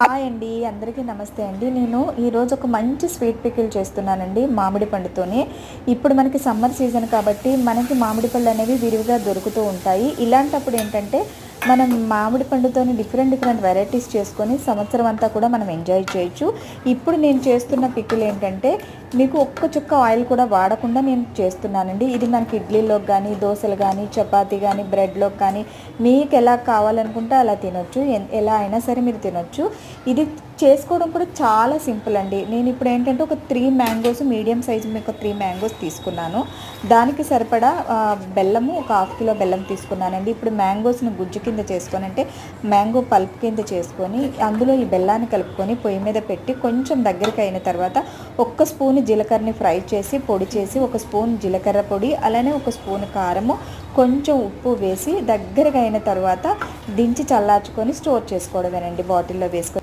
Hi అండి, అందరికీ నమస్తే అండి. నేను ఈరోజు ఒక మంచి స్వీట్ పికిల్ చేస్తున్నానండి మామిడి పండుతోనే. ఇప్పుడు మనకి సమ్మర్ సీజన్ కాబట్టి మనకి మామిడి పళ్ళు అనేవి విరివిగా దొరుకుతూ ఉంటాయి. ఇలాంటప్పుడు ఏంటంటే మనం మామిడి పండుతోని డిఫరెంట్ వెరైటీస్ చేసుకొని సంవత్సరం అంతా కూడా మనం ఎంజాయ్ చేయొచ్చు. ఇప్పుడు నేను చేస్తున్న పికిల్ ఏంటంటే మీకు ఒక్క చుక్క ఆయిల్ కూడా వాడకుండా నేను చేస్తున్నానండి. ఇది మనకి ఇడ్లీలోకి కానీ, దోశలు కానీ, చపాతీ కానీ, బ్రెడ్లోకి కానీ మీకు ఎలా కావాలనుకుంటే అలా తినొచ్చు. ఎలా అయినా సరే మీరు తినొచ్చు. ఇది చేసుకోవడం కూడా చాలా సింపుల్ అండి. నేను ఇప్పుడు ఏంటంటే ఒక 3 మ్యాంగోస్, మీడియం సైజు మీకు 3 మ్యాంగోస్ తీసుకున్నాను. దానికి సరిపడా బెల్లము, ఒక 1/2 కిలో బెల్లం తీసుకున్నానండి. ఇప్పుడు మ్యాంగోస్ని గుజ్జు కింద చేసుకొని, అంటే మ్యాంగో పల్ప్ కింద చేసుకొని అందులో ఈ బెల్లాన్ని కలుపుకొని పొయ్యి మీద పెట్టి కొంచెం దగ్గరికి అయిన తర్వాత ఒక్క స్పూన్ జీలకర్రని ఫ్రై చేసి పొడి చేసి, ఒక స్పూన్ జీలకర్ర పొడి, అలానే ఒక స్పూన్ కారము, కొంచెం ఉప్పు వేసి దగ్గరగా అయిన తర్వాత దించి చల్లార్చుకొని స్టోర్ చేసుకోవడమేనండి బాటిల్లో వేసుకొని.